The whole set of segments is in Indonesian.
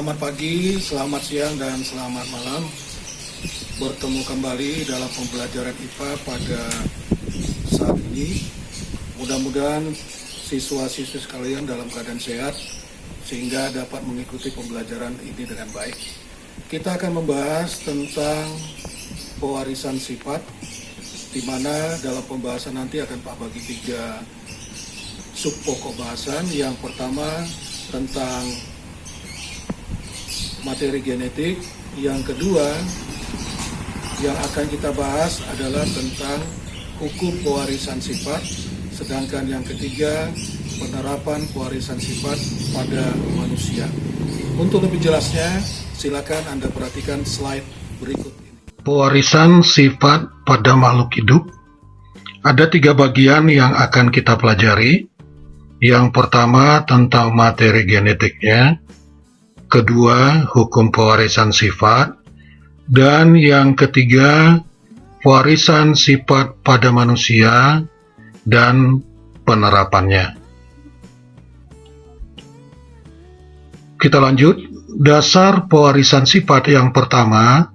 Selamat pagi, selamat siang, dan selamat malam. Bertemu kembali dalam pembelajaran IPA pada saat ini. Mudah-mudahan siswa-siswi sekalian dalam keadaan sehat sehingga dapat mengikuti pembelajaran ini dengan baik. Kita akan membahas tentang pewarisan sifat, di mana dalam pembahasan nanti akan Pak bagi 3 sub pokok bahasan. Yang pertama tentang materi genetik, yang kedua yang akan kita bahas adalah tentang hukum pewarisan sifat, sedangkan yang ketiga penerapan pewarisan sifat pada manusia. Untuk lebih jelasnya, silakan Anda perhatikan slide berikut ini. Pewarisan sifat pada makhluk hidup. Ada 3 bagian yang akan kita pelajari. Yang pertama tentang materi genetiknya, kedua hukum pewarisan sifat, dan yang ketiga pewarisan sifat pada manusia dan penerapannya. Kita lanjut. Dasar pewarisan sifat yang pertama,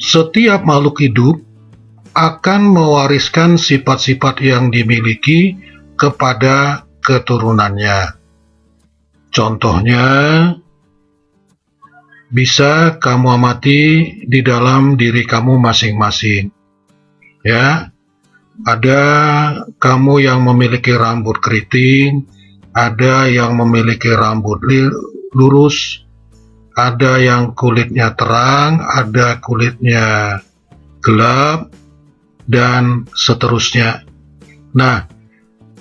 setiap makhluk hidup akan mewariskan sifat-sifat yang dimiliki kepada keturunannya. Contohnya, bisa kamu amati di dalam diri kamu masing-masing. Ya, ada kamu yang memiliki rambut keriting, ada yang memiliki rambut lurus, ada yang kulitnya terang, ada kulitnya gelap, dan seterusnya. Nah,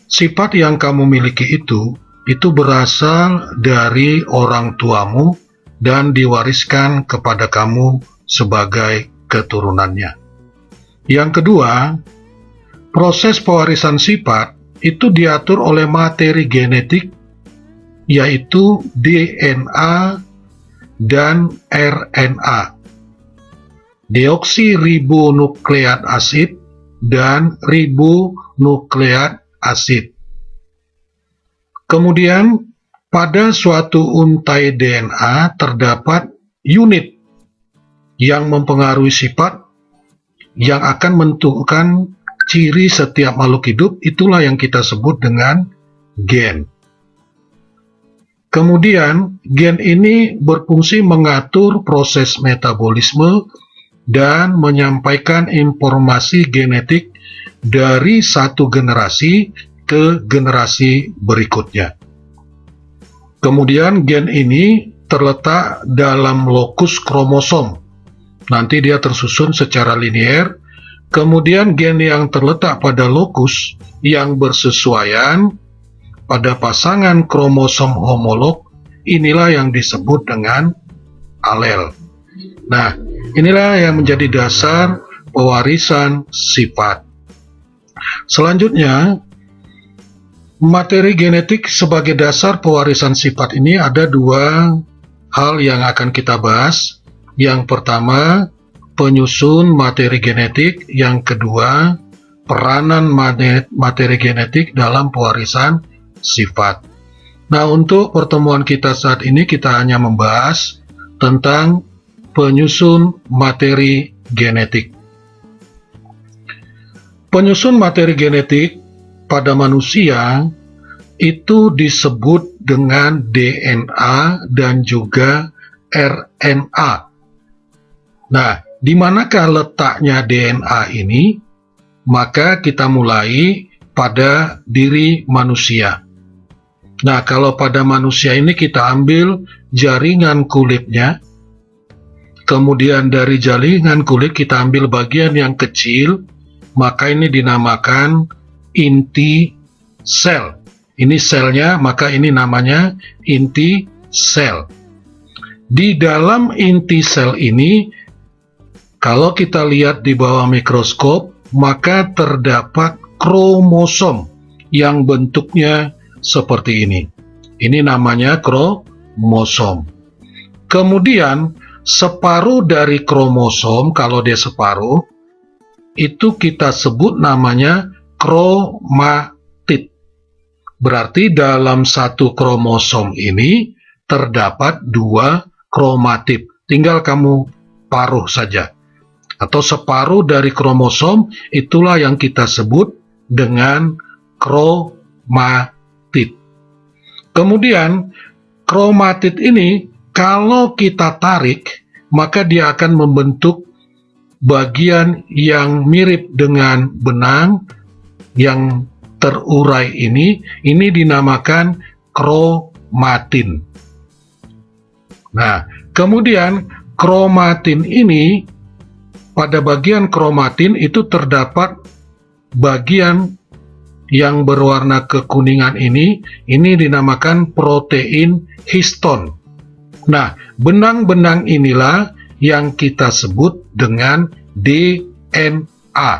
sifat yang kamu miliki itu berasal dari orang tuamu dan diwariskan kepada kamu sebagai keturunannya. Yang kedua, proses pewarisan sifat itu diatur oleh materi genetik, yaitu DNA dan RNA, deoksiribonukleat asid dan ribonukleat asid. Kemudian pada suatu untai DNA terdapat unit yang mempengaruhi sifat yang akan menentukan ciri setiap makhluk hidup. Itulah yang kita sebut dengan gen. Kemudian gen ini berfungsi mengatur proses metabolisme dan menyampaikan informasi genetik dari satu generasi ke generasi berikutnya. Kemudian gen ini terletak dalam lokus kromosom. Nanti dia tersusun secara linear. Kemudian gen yang terletak pada lokus yang bersesuaian pada pasangan kromosom homolog, inilah yang disebut dengan alel. Nah, inilah yang menjadi dasar pewarisan sifat. Selanjutnya, materi genetik sebagai dasar pewarisan sifat ini ada 2 hal yang akan kita bahas. Yang pertama, penyusun materi genetik. Yang kedua, peranan materi genetik dalam pewarisan sifat. Nah, untuk pertemuan kita saat ini kita hanya membahas tentang penyusun materi genetik. Penyusun materi genetik pada manusia itu disebut dengan DNA dan juga RNA. Nah, di manakah letaknya DNA ini? Maka kita mulai pada diri manusia. Nah, kalau pada manusia ini kita ambil jaringan kulitnya, kemudian dari jaringan kulit kita ambil bagian yang kecil, maka ini dinamakan inti sel. Ini selnya, maka ini namanya inti sel. Di dalam inti sel ini, kalau kita lihat di bawah mikroskop, maka terdapat kromosom yang bentuknya seperti ini. Ini namanya kromosom. Kemudian, separuh dari kromosom, kalau dia separuh, itu kita sebut namanya kromatid. Berarti dalam satu kromosom ini terdapat 2 kromatid. Tinggal kamu paruh saja. Atau separuh dari kromosom, itulah yang kita sebut dengan kromatid. Kemudian, kromatid ini kalau kita tarik, maka dia akan membentuk bagian yang mirip dengan benang yang terurai ini dinamakan kromatin. Nah, kemudian kromatin ini, pada bagian kromatin itu terdapat bagian yang berwarna kekuningan ini dinamakan protein histon. Nah, benang-benang inilah yang kita sebut dengan DNA.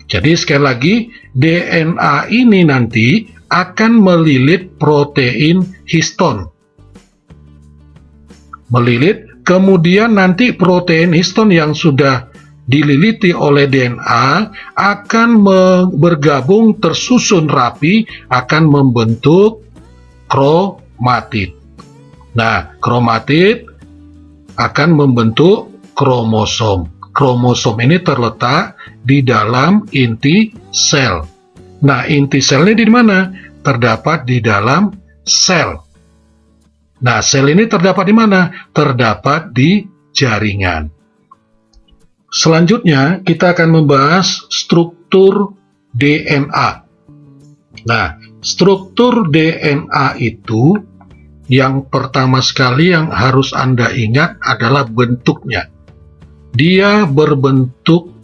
Jadi sekali lagi, DNA ini nanti akan melilit protein histon. Melilit, kemudian nanti protein histon yang sudah dililiti oleh DNA akan bergabung tersusun rapi, akan membentuk kromatid. Nah, kromatid akan membentuk kromosom. Kromosom ini terletak di dalam inti sel. Nah, inti selnya di mana? Terdapat di dalam sel. Nah, sel ini terdapat di mana? Terdapat di jaringan. Selanjutnya, kita akan membahas struktur DNA. Nah, struktur DNA itu yang pertama sekali yang harus Anda ingat adalah bentuknya. Dia berbentuk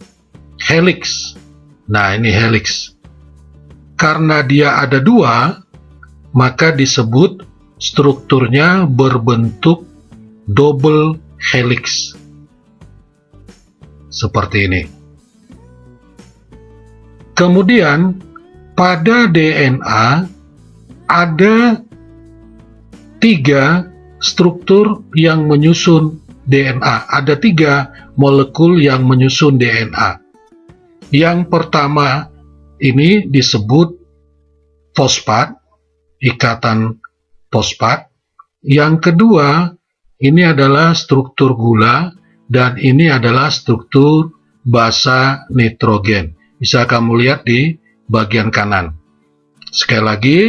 helix. Nah, ini helix. Karena dia ada dua, maka disebut strukturnya berbentuk double helix. Seperti ini. Kemudian, pada DNA ada 3 struktur yang menyusun DNA. Ada 3 molekul yang menyusun DNA. Yang pertama ini disebut fosfat, ikatan fosfat. Yang kedua ini adalah struktur gula, dan ini adalah struktur basa nitrogen. Bisa kamu lihat di bagian kanan. Sekali lagi,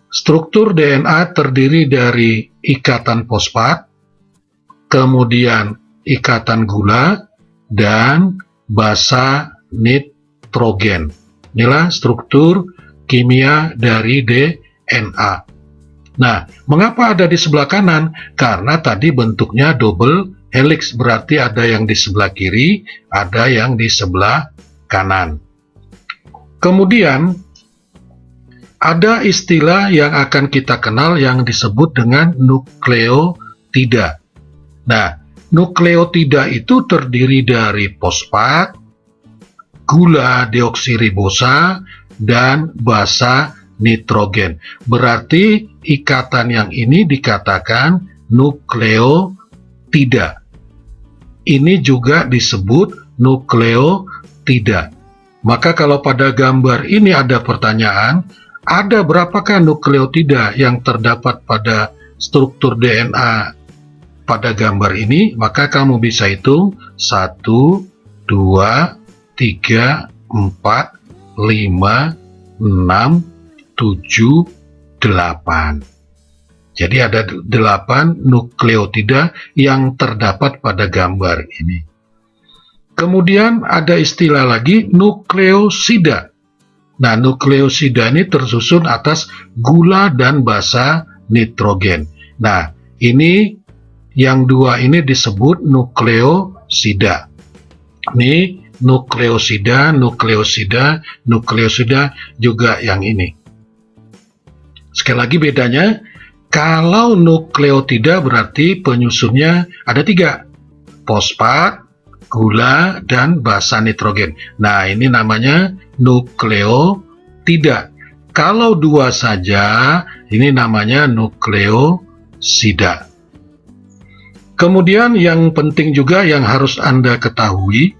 struktur DNA terdiri dari ikatan fosfat, kemudian ikatan gula, dan basa nitrogen. Inilah struktur kimia dari DNA. Nah, mengapa ada di sebelah kanan? Karena tadi bentuknya double helix, berarti ada yang di sebelah kiri, ada yang di sebelah kanan. Kemudian, ada istilah yang akan kita kenal yang disebut dengan nukleotida. Nah, nukleotida itu terdiri dari fosfat, gula deoksiribosa, dan basa nitrogen. Berarti ikatan yang ini dikatakan nukleotida. Ini juga disebut nukleotida. Maka kalau pada gambar ini ada pertanyaan, ada berapakah nukleotida yang terdapat pada struktur DNA pada gambar ini? Maka kamu bisa hitung 1, 2, 3, 4, 5, 6, 7, 8. Jadi ada 8 nukleotida yang terdapat pada gambar ini. Kemudian ada istilah lagi nukleosida. Nah, nukleosida ini tersusun atas gula dan basa nitrogen. Nah, ini yang dua ini disebut nukleosida. Ini nukleosida, nukleosida, nukleosida juga yang ini. Sekali lagi bedanya, kalau nukleotida berarti penyusunnya ada 3. Fosfat, gula, dan basa nitrogen. Nah, ini namanya nukleotida. Kalau 2 saja, ini namanya nukleosida. Kemudian yang penting juga yang harus Anda ketahui,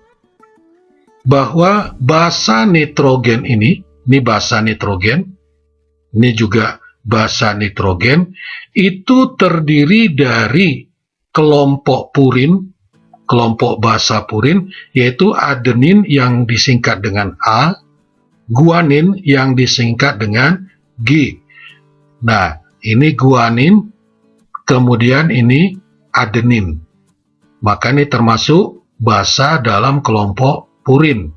bahwa basa nitrogen ini basa nitrogen, ini juga basa nitrogen itu terdiri dari kelompok purin, kelompok basa purin, yaitu adenin yang disingkat dengan A, guanin yang disingkat dengan G. Nah, ini guanin, kemudian ini adenin. Maka ini termasuk basa dalam kelompok purin.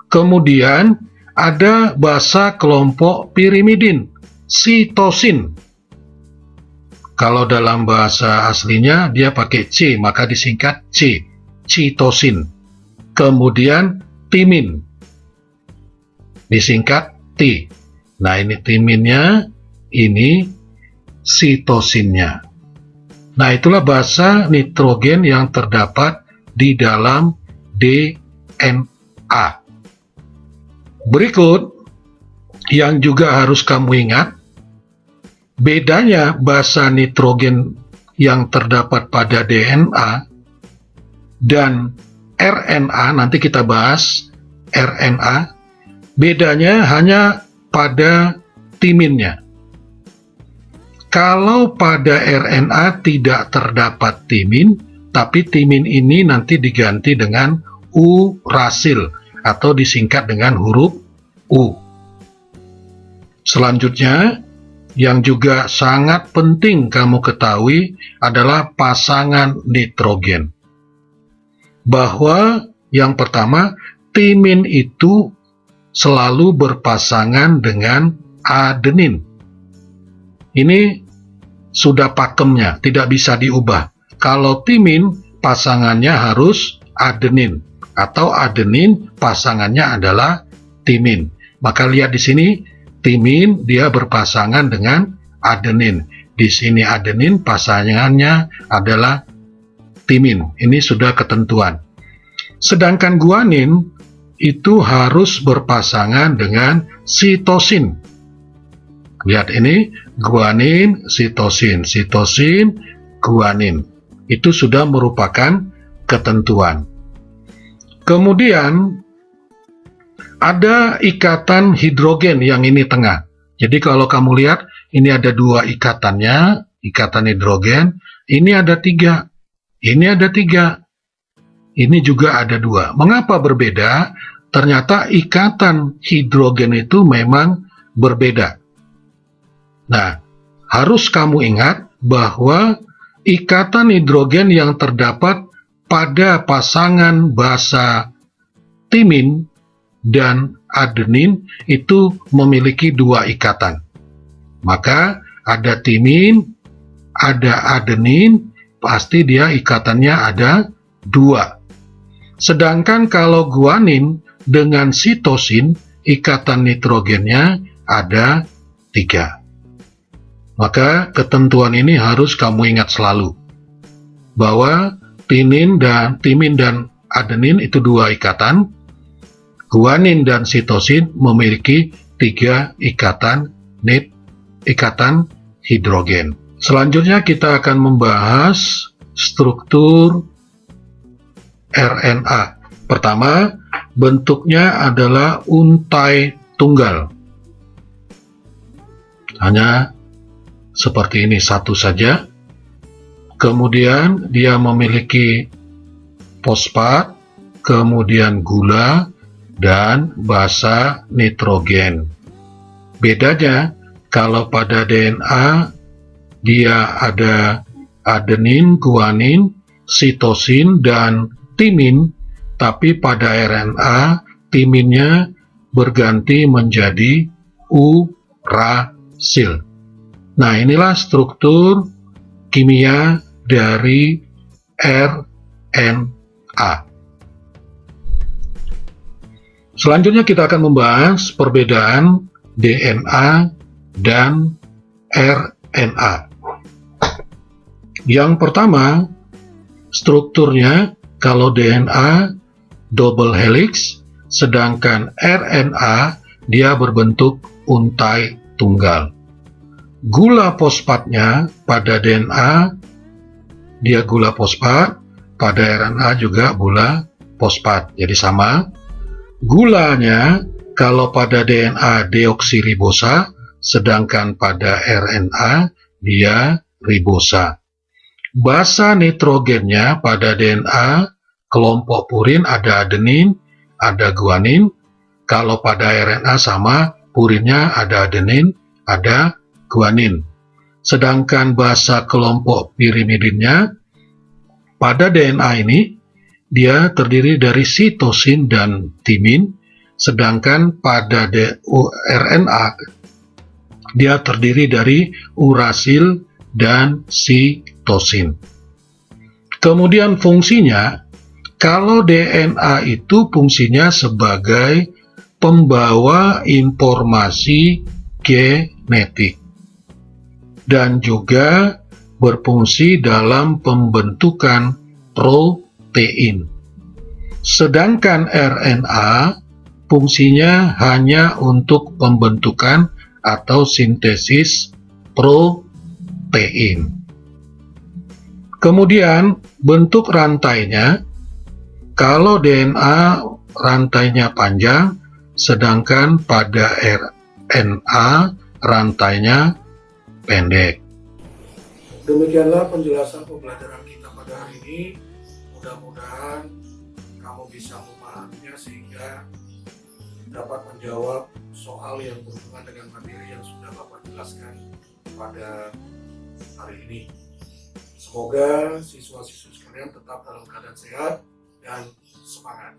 Kemudian ada basa kelompok pirimidin, sitosin. Kalau dalam bahasa aslinya dia pakai C, maka disingkat C, sitosin. Kemudian timin, disingkat T. Nah, ini timinnya, ini sitosinnya. Nah, itulah basa nitrogen yang terdapat di dalam DNA. Berikut yang juga harus kamu ingat, bedanya basa nitrogen yang terdapat pada DNA dan RNA, nanti kita bahas RNA, bedanya hanya pada timinnya. Kalau pada RNA tidak terdapat timin, tapi timin ini nanti diganti dengan urasil atau disingkat dengan huruf U. Selanjutnya, yang juga sangat penting kamu ketahui adalah pasangan nitrogen. Bahwa yang pertama, timin itu selalu berpasangan dengan adenin. Ini sudah pakemnya, tidak bisa diubah. Kalau timin, pasangannya harus adenin, atau adenin pasangannya adalah timin. Maka lihat di sini, timin dia berpasangan dengan adenin. Di sini adenin pasangannya adalah timin. Ini sudah ketentuan. Sedangkan guanin itu harus berpasangan dengan sitosin. Lihat ini, guanin, sitosin, sitosin, guanin. Itu sudah merupakan ketentuan. Kemudian, ada ikatan hidrogen yang ini tengah. Jadi kalau kamu lihat, ini ada dua ikatannya, ikatan hidrogen. Ini ada tiga. Ini ada tiga. Ini juga ada dua. Mengapa berbeda? Ternyata ikatan hidrogen itu memang berbeda. Nah, harus kamu ingat bahwa ikatan hidrogen yang terdapat pada pasangan basa timin dan adenin itu memiliki dua ikatan. Maka ada timin, ada adenin, pasti dia ikatannya ada dua. Sedangkan kalau guanin dengan sitosin, ikatan nitrogennya ada tiga. Maka ketentuan ini harus kamu ingat selalu, bahwa timin dan adenin itu dua ikatan, guanin dan sitosin memiliki tiga ikatan hidrogen. Selanjutnya kita akan membahas struktur RNA. Pertama, bentuknya adalah untai tunggal. Hanya seperti ini, satu saja. Kemudian dia memiliki fosfat, kemudian gula, dan basa nitrogen. Bedanya, kalau pada DNA dia ada adenin, guanin, sitosin, dan timin, tapi pada RNA timinnya berganti menjadi urasil. Nah, inilah struktur kimia dari RNA. Selanjutnya kita akan membahas perbedaan DNA dan RNA. Yang pertama, strukturnya kalau DNA double helix, sedangkan RNA dia berbentuk untai tunggal. Gula fosfatnya pada DNA dia gula fosfat, pada RNA juga gula fosfat. Jadi sama. Gulanya kalau pada DNA deoksiribosa, sedangkan pada RNA dia ribosa. Basa nitrogennya pada DNA kelompok purin ada adenin, ada guanin. Kalau pada RNA sama, purinnya ada adenin, ada guanin. Sedangkan basa kelompok pirimidinnya pada DNA ini dia terdiri dari sitosin dan timin, sedangkan pada RNA dia terdiri dari urasil dan sitosin. Kemudian fungsinya, kalau DNA itu fungsinya sebagai pembawa informasi genetik dan juga berfungsi dalam pembentukan protein. Sedangkan RNA fungsinya hanya untuk pembentukan atau sintesis protein. Kemudian bentuk rantainya, kalau DNA rantainya panjang, sedangkan pada RNA rantainya pendek. Demikianlah penjelasan pembelajaran kita pada hari ini. Mudah-mudahan kamu bisa memahaminya sehingga dapat menjawab soal yang berhubungan dengan materi yang sudah Bapak jelaskan pada hari ini. Semoga siswa-siswi sekalian tetap dalam keadaan sehat dan semangat.